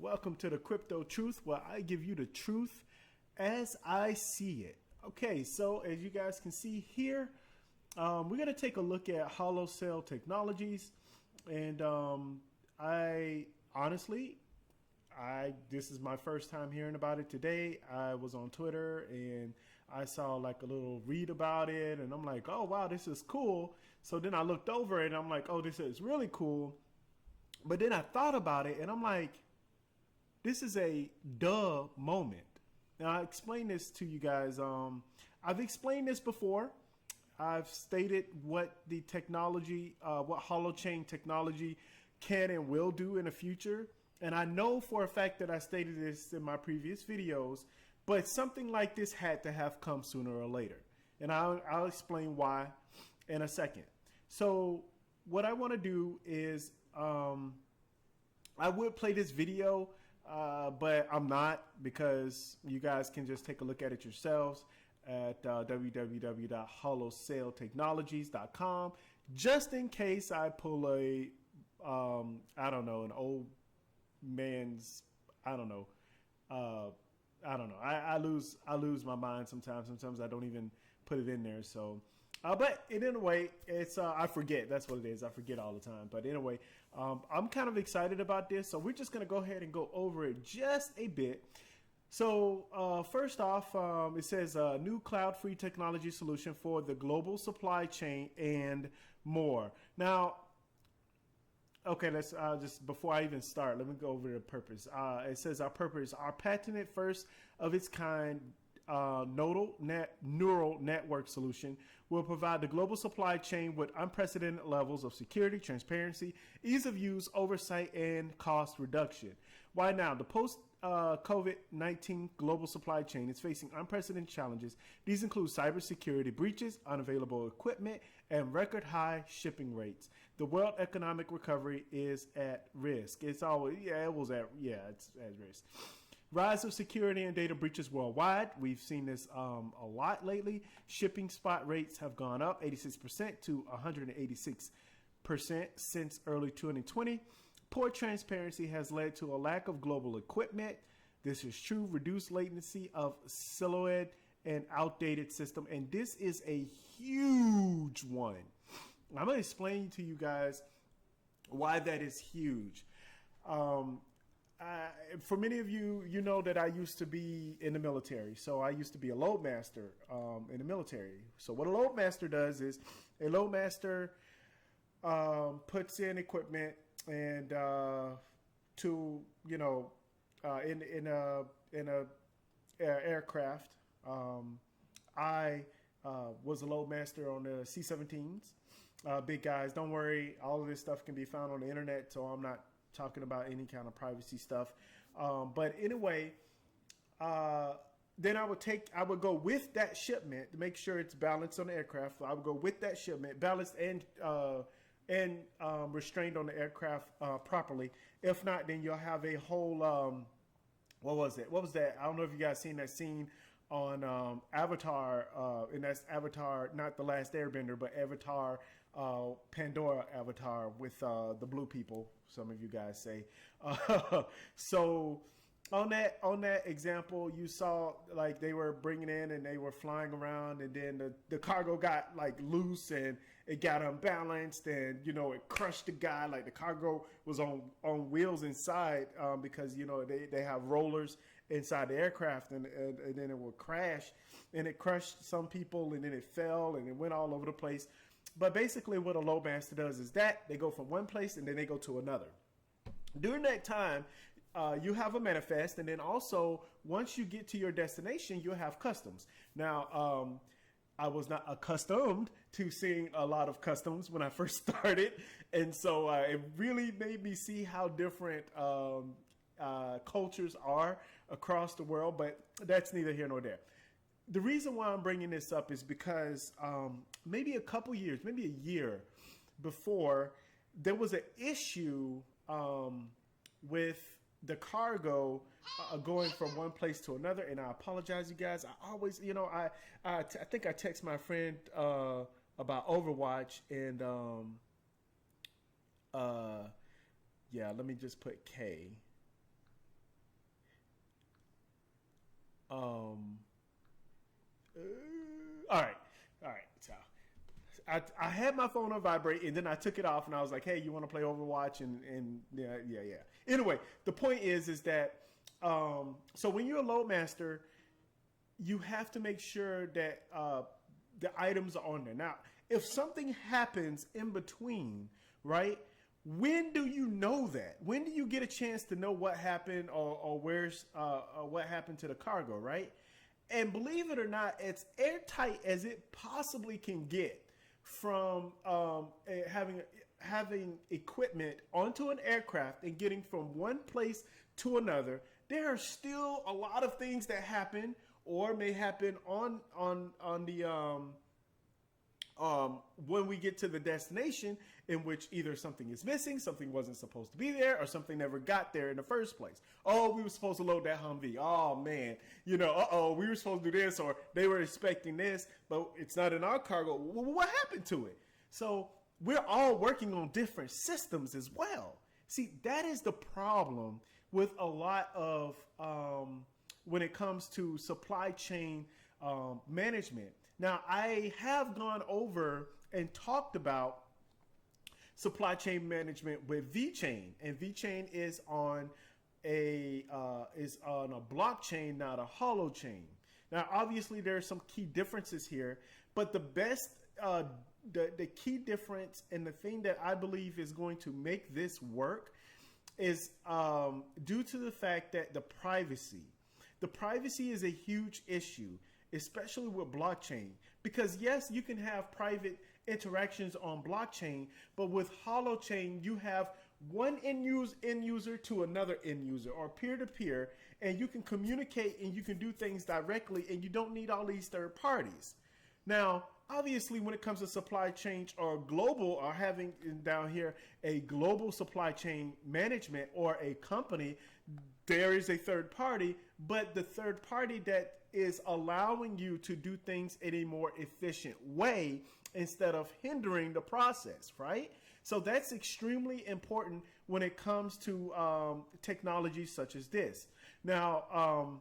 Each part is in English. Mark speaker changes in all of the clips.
Speaker 1: Welcome to the Crypto Truth, where I give you the truth as I see it. Okay, so as you guys can see here, we're going to take a look at Holochain Technologies. And this is my first time hearing about it today. I was on Twitter and I saw like a little read about it, and I'm like, oh wow, this is cool. So then I looked over it and I'm like, oh, this is really cool. But then I thought about it and I'm like, this is a duh moment. Now I explained this to you guys. I've explained this before. I've stated what the technology, what Holochain technology can and will do in the future. And I know for a fact that I stated this in my previous videos, but something like this had to have come sooner or later. And I'll explain why in a second. So what I want to do is, I would play this video, but I'm not, because you guys can just take a look at it yourselves at www.holosailtechnologies.com, just in case I pull a, I don't know, an old man's, I don't know. I lose my mind sometimes. Sometimes I don't even put it in there. So, but anyway, it's, I forget. That's what it is. I forget all the time. But anyway, I'm kind of excited about this. So we're just going to go ahead and go over it just a bit. So first off, it says a new cloud-free technology solution for the global supply chain and more. Now, okay, let's just, before I even start, let me go over the purpose. It says our purpose, our patented first of its kind neural network solution will provide the global supply chain with unprecedented levels of security, transparency, ease of use, oversight, and cost reduction. Why now? The post-COVID-19 global supply chain is facing unprecedented challenges. These include cybersecurity breaches, unavailable equipment, and record high shipping rates. The world economic recovery is at risk. It's at risk. Rise of security and data breaches worldwide. We've seen this a lot lately. Shipping spot rates have gone up 86% to 186% since early 2020. Poor transparency has led to a lack of global equipment. This is true. Reduced latency of siloed and outdated system. And this is a huge one. I'm going to explain to you guys why that is huge. For many of you, you know that I used to be in the military. So I used to be a loadmaster in the military. So what a loadmaster does is a loadmaster puts in equipment and to, you know, in a aircraft. I was a loadmaster on the C-17s. Big guys, don't worry. All of this stuff can be found on the internet, so I'm not talking about any kind of privacy stuff. But anyway, then I would go with that shipment to make sure it's balanced on the aircraft. I would go with that shipment, balanced and restrained on the aircraft properly. If not, then you'll have a whole, what was it? What was that? I don't know if you guys seen that scene on Avatar, and that's Avatar, not The Last Airbender, but Avatar, Pandora Avatar with the blue people, some of you guys say. So on that example, you saw like they were bringing in and they were flying around, and then the cargo got like loose and it got unbalanced, and you know it crushed the guy. Like the cargo was on wheels inside, because you know they have rollers inside the aircraft, and then it would crash, and it crushed some people, and then it fell and it went all over the place. But basically what a loadmaster does is that they go from one place and then they go to another. During that time, you have a manifest, and then also once you get to your destination, you'll have customs. Now, I was not accustomed to seeing a lot of customs when I first started, and so it really made me see how different cultures are across the world, but that's neither here nor there. The reason why I'm bringing this up is because maybe a couple years, maybe a year before, there was an issue with the cargo going from one place to another. And I apologize, you guys. I always, you know, I think I text my friend about Overwatch, and yeah, let me just put K. Um, all right. So I had my phone on vibrate, and then I took it off, and I was like, "Hey, you want to play Overwatch?" And yeah. Anyway, the point is that so when you're a load master, you have to make sure that the items are on there. Now, if something happens in between, right? When do you know that? When do you get a chance to know what happened or where's what happened to the cargo, right? And believe it or not, it's airtight as it possibly can get from having equipment onto an aircraft and getting from one place to another. There are still a lot of things that happen or may happen on the when we get to the destination, in which either something is missing, something wasn't supposed to be there, or something never got there in the first place. Oh, we were supposed to load that Humvee. Oh man, we were supposed to do this, or they were expecting this, but it's not in our cargo. What happened to it? So we're all working on different systems as well. See, that is the problem with a lot of when it comes to supply chain management. Now, I have gone over and talked about supply chain management with VChain, and VChain is on a blockchain, not a holochain. Now, obviously, there are some key differences here, but the key difference and the thing that I believe is going to make this work is due to the fact that the privacy is a huge issue, especially with blockchain, because yes, you can have private interactions on blockchain, but with holochain, you have one end user to another end user or peer to peer, and you can communicate and you can do things directly, and you don't need all these third parties. Now, obviously, when it comes to supply chain or global, or having down here a global supply chain management or a company, there is a third party, but the third party that is allowing you to do things in a more efficient way instead of hindering the process, right? So that's extremely important when it comes to technology such as this. Now,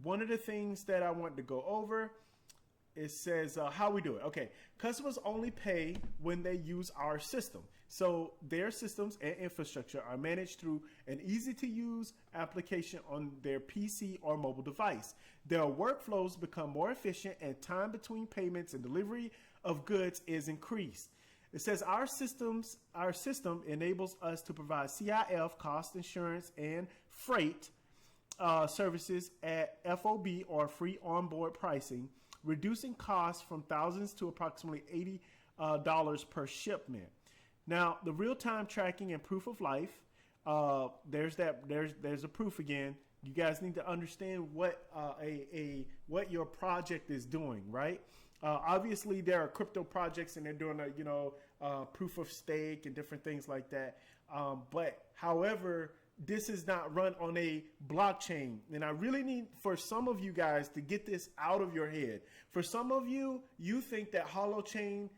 Speaker 1: one of the things that I want to go over, it says how we do it. Okay, customers only pay when they use our system. So their systems and infrastructure are managed through an easy-to-use application on their PC or mobile device. Their workflows become more efficient, and time between payments and delivery of goods is increased. It says our system enables us to provide CIF, cost insurance, and freight services at FOB or free onboard pricing, reducing costs from thousands to approximately $80 per shipment. Now, the real-time tracking and proof of life, there's a proof again. You guys need to understand what your project is doing, right? Obviously, there are crypto projects and they're doing proof of stake and different things like that. But however, this is not run on a blockchain. And I really need for some of you guys to get this out of your head. For some of you, you think that Holochain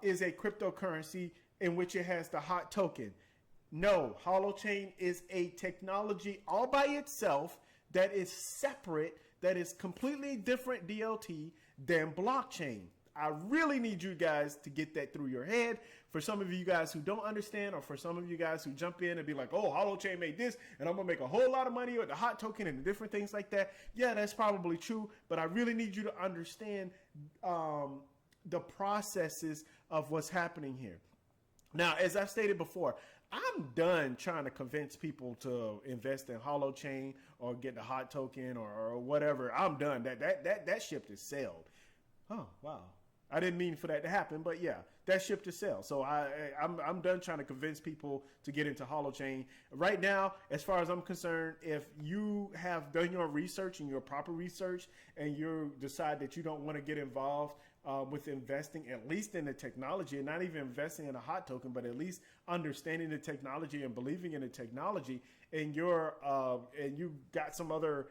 Speaker 1: is a cryptocurrency in which it has the hot token. No, Holochain is a technology all by itself that is separate, that is completely different DLT than blockchain. I really need you guys to get that through your head. For some of you guys who don't understand, or for some of you guys who jump in and be like, oh, Holochain made this, and I'm going to make a whole lot of money with the hot token and different things like that. Yeah, that's probably true, but I really need you to understand the processes of what's happening here. Now, as I've stated before, I'm done trying to convince people to invest in Holochain or get the hot token or whatever. I'm done. That ship is sailed. Oh, wow. I didn't mean for that to happen, but yeah, that ship to sail. So I'm done trying to convince people to get into Holochain. Right now, as far as I'm concerned, if you have done your research and your proper research and you decide that you don't want to get involved with investing, at least in the technology, and not even investing in a hot token, but at least understanding the technology and believing in the technology, and you got some other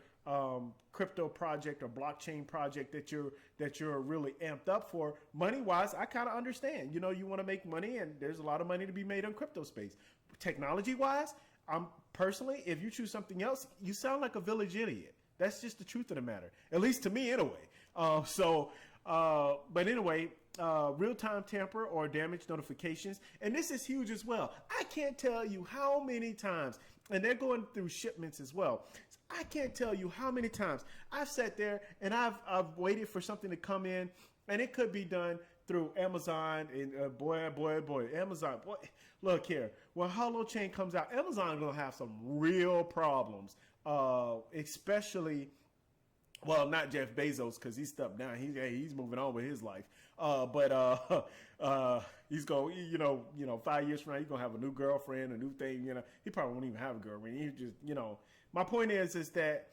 Speaker 1: crypto project or blockchain project that you're really amped up for, money wise, I kind of understand. You want to make money, and there's a lot of money to be made on crypto space. Technology wise, I'm personally, if you choose something else, you sound like a village idiot. That's just the truth of the matter, at least to me anyway. But anyway, real-time tamper or damage notifications. And this is huge as well. I can't tell you how many times, and they're going through shipments as well. I can't tell you how many times I've sat there and I've waited for something to come in, and it could be done through Amazon. And boy, Amazon, boy, look here. When Holochain comes out, Amazon is going to have some real problems, especially. Well, not Jeff Bezos, because he's stepped down. He's moving on with his life. But he's going, 5 years from now, he's going to have a new girlfriend, a new thing. He probably won't even have a girlfriend. He just, my point is that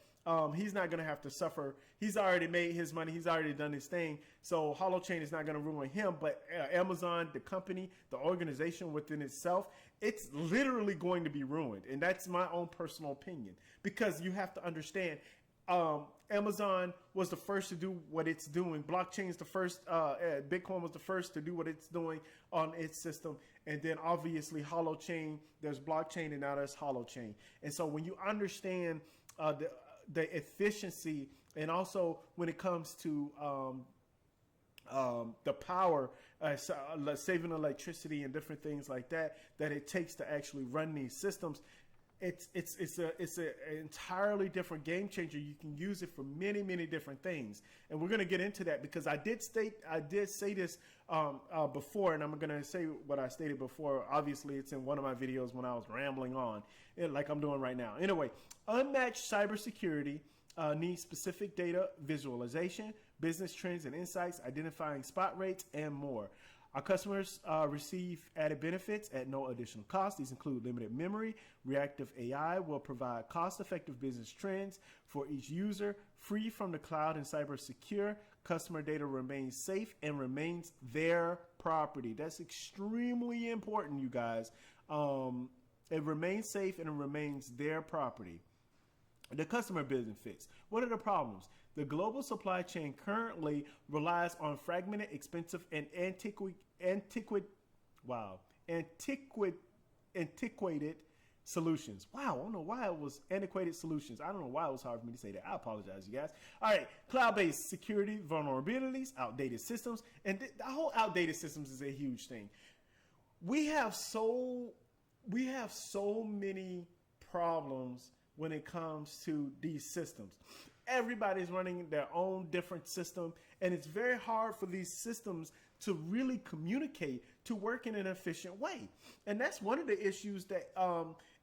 Speaker 1: he's not going to have to suffer. He's already made his money. He's already done his thing. So Holochain is not going to ruin him. But Amazon, the company, the organization within itself, it's literally going to be ruined. And that's my own personal opinion, because you have to understand, Amazon was the first to do what it's doing. Blockchain's the first, Bitcoin was the first to do what it's doing on its system. And then obviously Holochain, there's blockchain, and now there's Holochain. And so when you understand the efficiency, and also when it comes to the power, saving electricity and different things like that it takes to actually run these systems, it's an entirely different game changer. You can use it for many, many different things, and we're going to get into that, because I did say this before, and I'm going to say what I stated before. Obviously, it's in one of my videos when I was rambling on, like I'm doing right now. Anyway, unmatched cybersecurity needs specific data visualization, business trends and insights, identifying spot rates, and more. Our customers receive added benefits at no additional cost. These include limited memory. Reactive AI will provide cost-effective business trends for each user, free from the cloud and cyber secure. Customer data remains safe and remains their property. That's extremely important, you guys. It remains safe and it remains their property. The customer benefits. What are the problems? The global supply chain currently relies on fragmented, expensive, and antiquated solutions. Wow, I don't know why it was antiquated solutions. I don't know why it was hard for me to say that. I apologize, you guys. All right, cloud-based security vulnerabilities, outdated systems, and the whole outdated systems is a huge thing. We have so many problems when it comes to these systems. Everybody's running their own different system, and it's very hard for these systems to really communicate, to work in an efficient way. And that's one of the issues that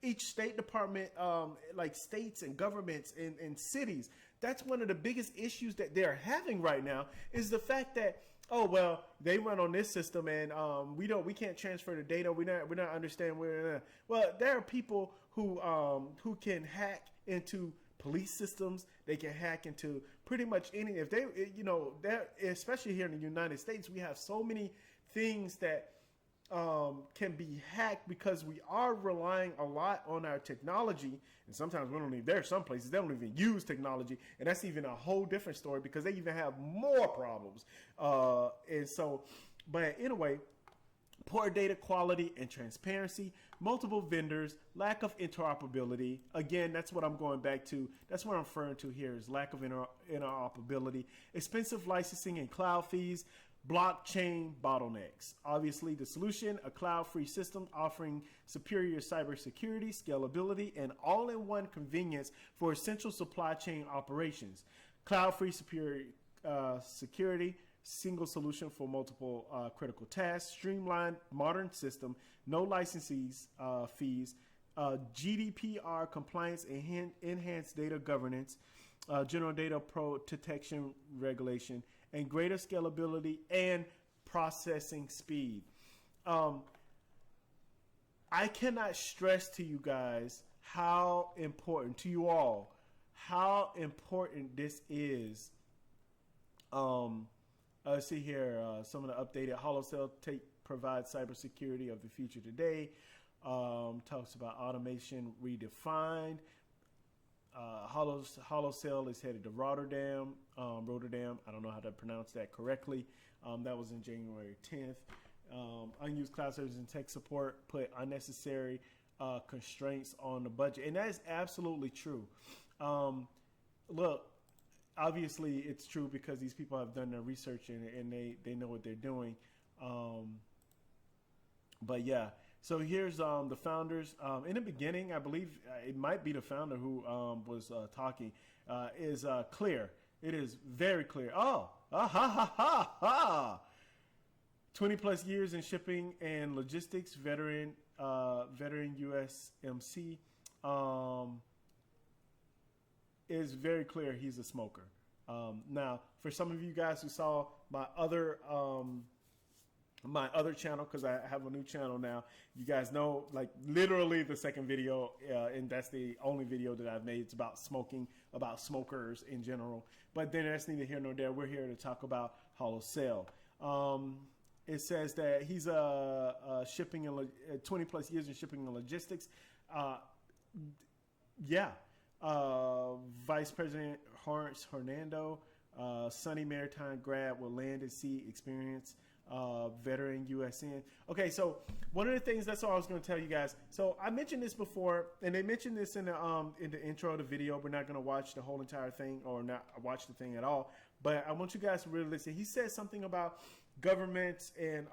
Speaker 1: each state department, like states and governments and cities, that's one of the biggest issues that they're having right now, is the fact that, oh, well, they run on this system, and we can't transfer the data. We're not understanding where. Well, there are people who can hack into police systems. They can hack into pretty much any. If they, especially here in the United States, we have so many things that can be hacked, because we are relying a lot on our technology, and sometimes we don't even. There are some places they don't even use technology, and that's even a whole different story, because they even have more problems. And so, but anyway, poor data quality and transparency, multiple vendors, lack of interoperability. Again, that's what I'm going back to. That's what I'm referring to here, is lack of interoperability, expensive licensing and cloud fees, blockchain bottlenecks. Obviously, the solution, a cloud-free system offering superior cybersecurity, scalability, and all-in-one convenience for essential supply chain operations. Cloud-free superior security, single solution for multiple critical tasks, streamlined modern system, no licenses fees, GDPR compliance, enhanced data governance, general data protection regulation, and greater scalability and processing speed. I cannot stress to you guys how important, to you all, how important this is. Let's see here, some of the updated Holosail provides cybersecurity of the future today. Talks about automation redefined. Holosail is headed to Rotterdam. I don't know how to pronounce that correctly. That was in January 10th. Unused cloud services and tech support put unnecessary constraints on the budget, and that is absolutely true. Look, obviously it's true because these people have done their research and they know what they're doing. But yeah, so here's the founders. In the beginning, I believe it might be the founder who was talking. Is clear. It is very clear. Oh, ha ha ha ha. 20 plus years in shipping and logistics, veteran USMC. Is very clear he's a smoker. Now, for some of you guys who saw my other channel, because I have a new channel now, you guys know, like, literally the second video, and that's the only video that I've made. It's about smoking, about smokers in general. But then that's neither here nor there. We're here to talk about Holosail. It says that he's shipping and 20 plus years in shipping and logistics. Vice President Horace Hernando, Sunny Maritime grad with land and sea experience, veteran USN. Okay, so one of the things, that's all I was going to tell you guys. So I mentioned this before, and they mentioned this in the intro of the video. We're not going to watch the whole entire thing, or not watch the thing at all. But I want you guys to really listen. He said something about governments and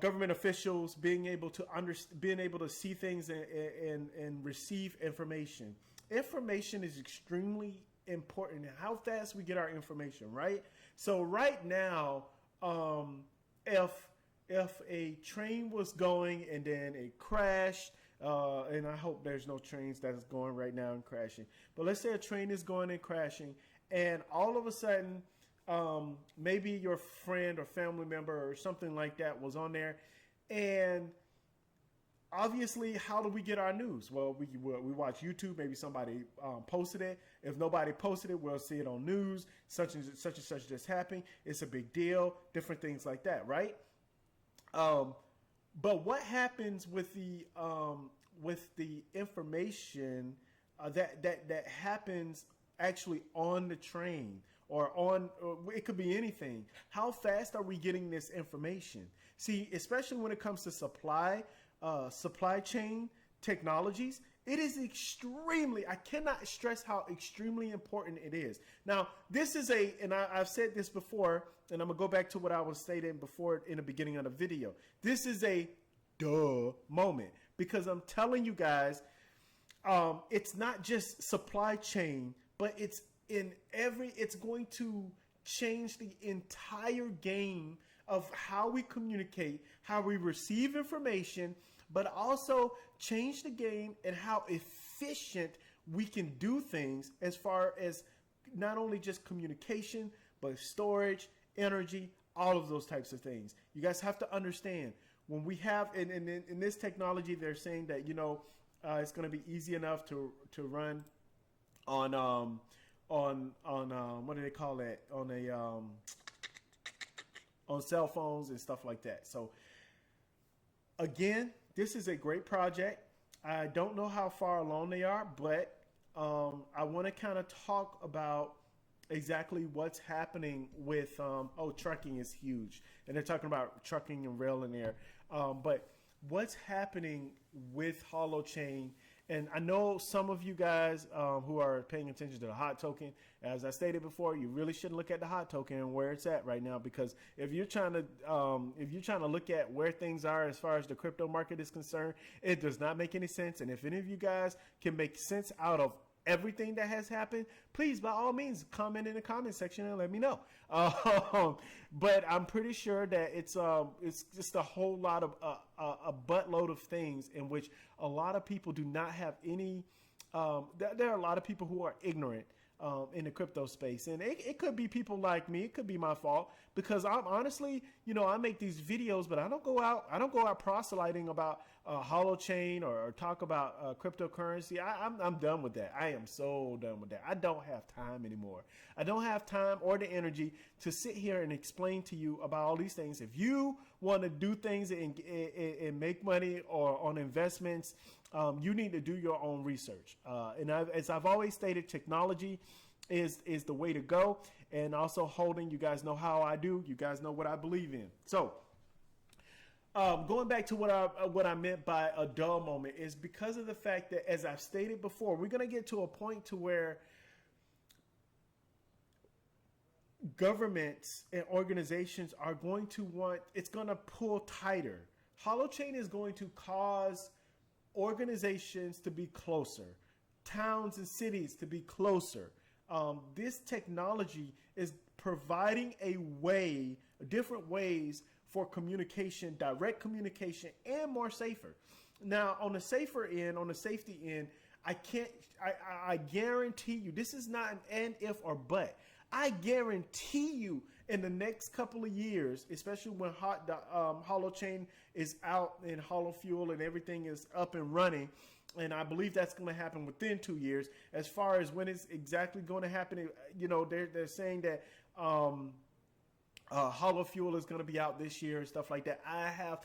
Speaker 1: government officials being able to see things and receive information. Information is extremely important. How fast we get our information, right? So right now, if a train was going and then it crashed, and I hope there's no trains that's going right now and crashing, but let's say a train is going and crashing, and all of a sudden, maybe your friend or family member or something like that was on there, and obviously, how do we get our news? Well, we watch YouTube. Maybe somebody posted it. If nobody posted it, we'll see it on news. Such and such just happened. It's a big deal. Different things like that, right? But what happens with the information that happens actually on the train? Or it could be anything. How fast are we getting this information? See, especially when it comes to supply chain technologies, it is extremely, I cannot stress how extremely important it is. Now, this is and I've said this before, and I'm gonna go back to what I was stating before in the beginning of the video. This is a duh moment, because I'm telling you guys, it's not just supply chain, but it's going to change the entire game of how we communicate, how we receive information, but also change the game and how efficient we can do things as far as not only just communication, but storage, energy, all of those types of things. You guys have to understand, when we have, in this technology, they're saying that, it's going to be easy enough to run on what do they call that, on cell phones and stuff like that. So again, this is a great project. I don't know how far along they are, but I want to kind of talk about exactly what's happening with trucking is huge, and they're talking about trucking and rail in there, but what's happening with Holochain. And I know some of you guys who are paying attention to the hot token, as I stated before, you really shouldn't look at the hot token and where it's at right now, because if you're trying to look at where things are as far as the crypto market is concerned, it does not make any sense. And if any of you guys can make sense out of everything that has happened, please, by all means, comment in the comment section and let me know. But I'm pretty sure that it's just a whole lot of a buttload of things in which a lot of people do not have any. There are a lot of people who are ignorant in the crypto space, and it could be people like me. It could be my fault, because I'm honestly, I make these videos, but I don't go out proselyting about Holochain or talk about cryptocurrency. I'm done with that. I am so done with that. I don't have time anymore. I don't have time or the energy to sit here and explain to you about all these things. If you want to do things and make money or on investments, you need to do your own research. And as I've always stated, technology is the way to go. And also holding, you guys know how I do. You guys know what I believe in. So Going back to what I meant by a dull moment is because of the fact that, as I've stated before, we're going to get to a point to where governments and organizations are going to want, it's going to pull tighter. Holochain is going to cause organizations to be closer, towns and cities to be closer. This technology is providing a way, different ways for communication, direct communication, and more safer. Now, on the safer end, on the safety end, I guarantee you, this is not an and, if, or but. I guarantee you in the next couple of years, especially when Holochain is out and Holofuel and everything is up and running, and I believe that's going to happen within 2 years. As far as when it's exactly going to happen, you know, they're saying that Holofuel is going to be out this year and stuff like that. I have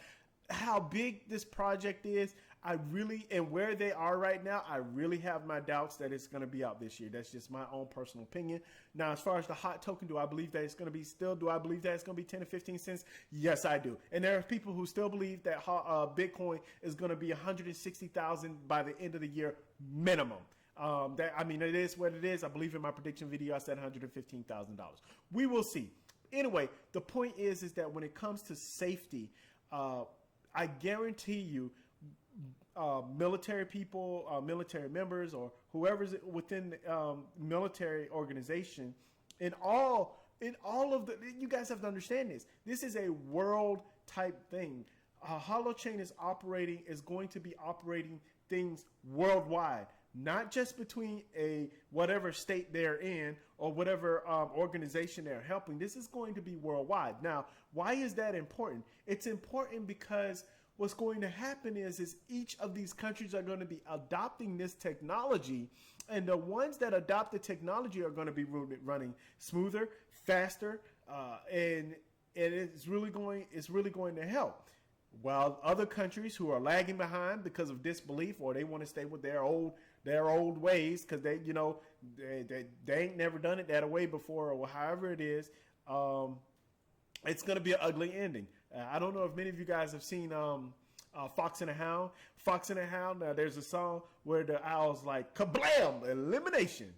Speaker 1: how big this project is. I really, and where they are right now, I really have my doubts that it's going to be out this year. That's just my own personal opinion. Now, as far as the hot token, do I believe that it's going to be do I believe that it's going to be 10 to 15 cents? Yes, I do. And there are people who still believe that Bitcoin is going to be 160,000 by the end of the year minimum. I mean, it is what it is. I believe in my prediction video, I said $115,000. We will see. Anyway, the point is that when it comes to safety, I guarantee you, military people, military members, or whoever's within the military organization, in all of the, you guys have to understand this. This is a world type thing. Holochain is going to be operating things worldwide, not just between whatever state they're in or whatever organization they're helping. This is going to be worldwide. Now, why is that important? It's important because what's going to happen is each of these countries are going to be adopting this technology, and the ones that adopt the technology are going to be running smoother, faster, and it's really going to help. While other countries who are lagging behind because of disbelief, or they want to stay with their old ways because they ain't never done it that way before, or however it is, it's going to be an ugly ending. I don't know if many of you guys have seen Fox and the Hound. Fox and the Hound, now there's a song where the owl's like, kablam, elimination,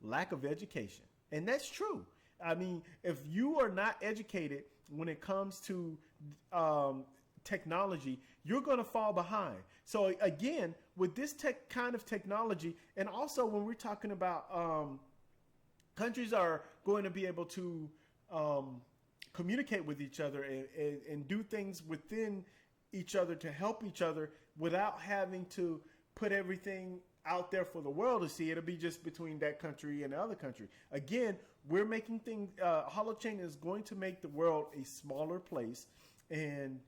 Speaker 1: lack of education. And that's true. I mean, if you are not educated when it comes to technology, you're going to fall behind. So again, with this kind of technology, and also when we're talking about countries are going to be able to communicate with each other and do things within each other to help each other without having to put everything out there for the world to see. It'll be just between that country and the other country. Again, we're making things, Holochain is going to make the world a smaller place. And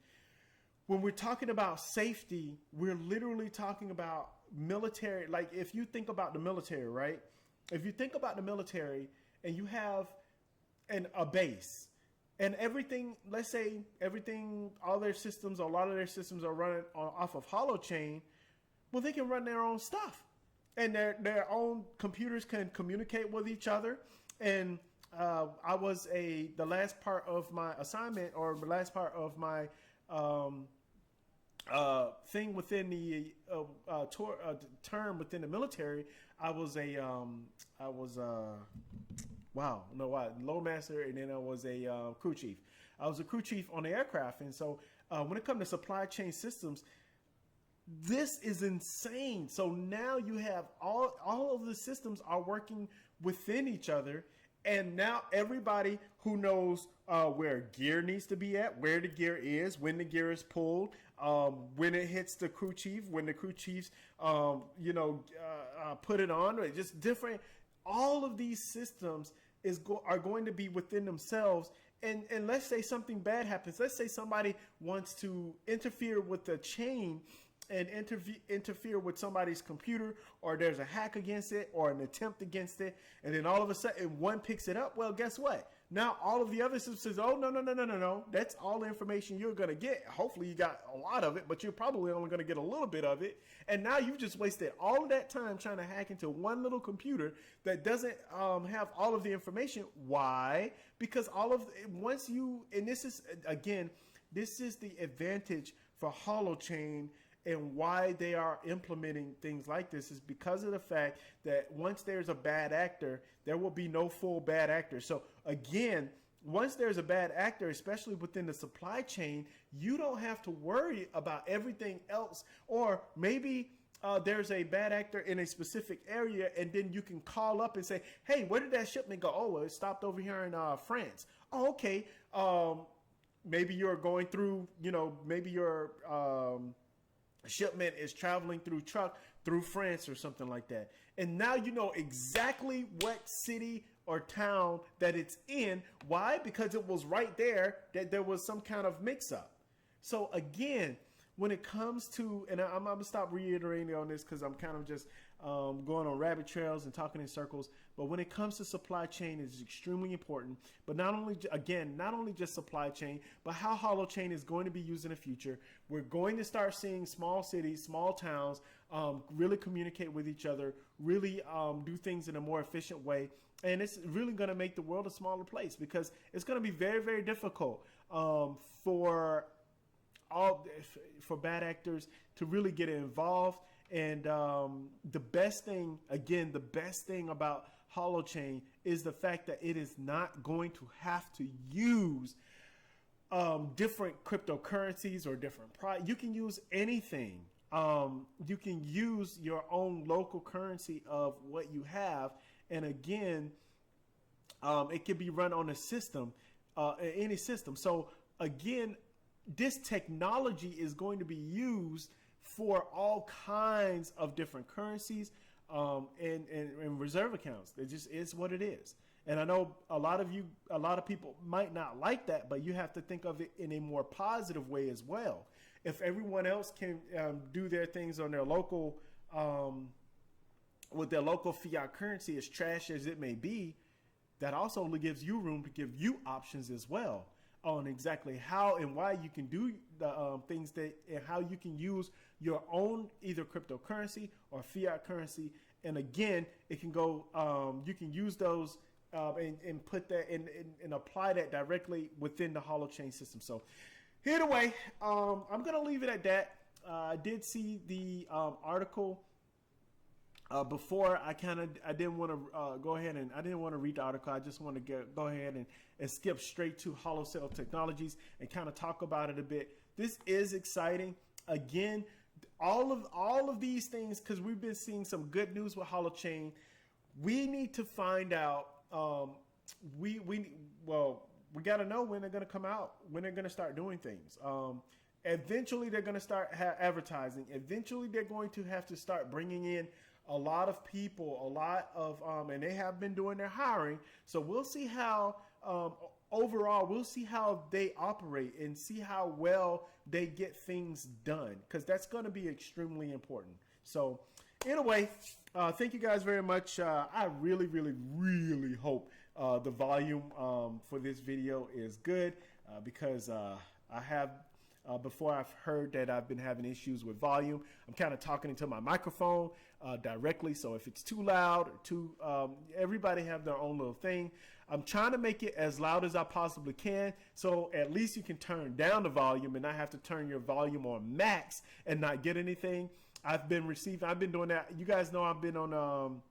Speaker 1: when we're talking about safety, we're literally talking about military. Like if you think about the military, right? If you think about the military and you have a base, and everything, let's say everything, all their systems, a lot of their systems are running off of Holochain, well, they can run their own stuff. And their own computers can communicate with each other. And the last part of my assignment, or the last part of my thing within the term within the military, I was loadmaster, and then I was a crew chief. I was a crew chief on the aircraft, and so when it comes to supply chain systems, this is insane. So now you have all of the systems are working within each other, and now everybody who knows where gear needs to be at, where the gear is, when the gear is pulled, when it hits the crew chief, when the crew chiefs put it on, or just different. All of these systems are going to be within themselves. And let's say something bad happens. Let's say somebody wants to interfere with the chain and interfere with somebody's computer, or there's a hack against it or an attempt against it. And then all of a sudden one picks it up. Well, guess what? Now all of the other systems, oh, no. That's all the information you're going to get. Hopefully you got a lot of it, but you're probably only going to get a little bit of it. And now you've just wasted all of that time trying to hack into one little computer that doesn't have all of the information. Why? Because and this is, again, This is the advantage for Holochain, and why they are implementing things like this is because of the fact that once there's a bad actor, there will be no full bad actor. So again, once there's a bad actor, especially within the supply chain, you don't have to worry about everything else. Or maybe there's a bad actor in a specific area, and then you can call up and say, hey, where did that shipment go? Oh, well, it stopped over here in France. Oh, okay. Maybe you're going through, maybe your shipment is traveling through truck through France or something like that. And now you know exactly what city or town that it's in. Why? Because it was right there that there was some kind of mix-up. So again, when it comes to, and I'm going to stop reiterating on this because I'm kind of just going on rabbit trails and talking in circles. But when it comes to supply chain, it's extremely important. But not only just supply chain, but how Holochain is going to be used in the future. We're going to start seeing small cities, small towns really communicate with each other, really do things in a more efficient way. And it's really going to make the world a smaller place, because it's going to be very, very difficult for bad actors to really get involved. And the best thing about Holochain is the fact that it is not going to have to use different cryptocurrencies or different you can use anything. You can use your own local currency of what you have, and again, it can be run on a system, any system. So again, this technology is going to be used for all kinds of different currencies and reserve accounts. It just is what it is. And I know a lot of people might not like that, but you have to think of it in a more positive way as well. If everyone else can do their things on their local, with their local fiat currency, as trash as it may be, that also gives you room to give you options as well on exactly how and why you can do the things that, and how you can use your own either cryptocurrency or fiat currency. And again, it can go, you can use those and put that and apply that directly within the Holochain system. So either way, I'm going to leave it at that. I did see the article before. I didn't want to go ahead, and I didn't want to read the article. I just want to go ahead and skip straight to Holosail Technologies and kind of talk about it a bit. This is exciting. Again, all of these things, because we've been seeing some good news with Holochain. We need to find out. We got to know when they're going to come out, when they're going to start doing things. Eventually, they're going to start advertising. Eventually, they're going to have to start bringing in a lot of people, and they have been doing their hiring. So we'll see how, overall, we'll see how they operate and see how well they get things done, because that's going to be extremely important. So anyway, thank you guys very much. I really, really, really hope the volume for this video is good, because I have, before I've heard that I've been having issues with volume. I'm kind of talking into my microphone directly, so if it's too loud or too, everybody have their own little thing. I'm trying to make it as loud as I possibly can, so at least you can turn down the volume and not have to turn your volume on max and not get anything. I've been doing that. You guys know I've been on,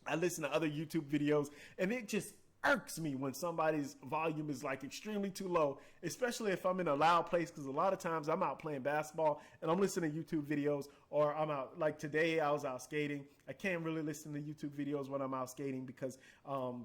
Speaker 1: I listen to other YouTube videos, and it just irks me when somebody's volume is like extremely too low, especially if I'm in a loud place, because a lot of times I'm out playing basketball and I'm listening to YouTube videos, or I'm out, like today I was out skating. I can't really listen to YouTube videos when I'm out skating because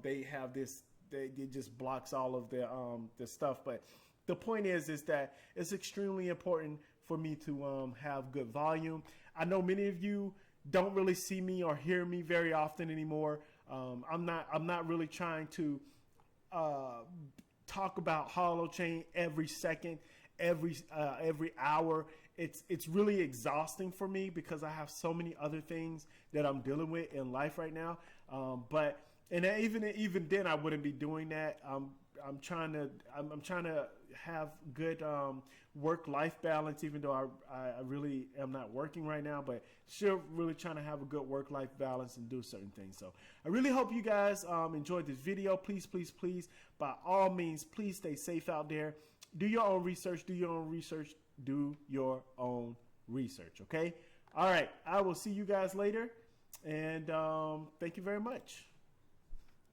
Speaker 1: they have this, it just blocks all of the stuff. But the point is that it's extremely important for me to have good volume. I know many of you don't really see me or hear me very often anymore. I'm not really trying to talk about Holochain every second, every hour. It's really exhausting for me because I have so many other things that I'm dealing with in life right now. But even then I wouldn't be doing that. I'm trying to have good work-life balance, even though I really am not working right now, but still really trying to have a good work-life balance and do certain things. So I really hope you guys enjoyed this video. Please, please, please, by all means, please stay safe out there. Do your own research. Do your own research. Do your own research. Okay. All right. I will see you guys later. And thank you very much.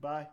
Speaker 1: Bye.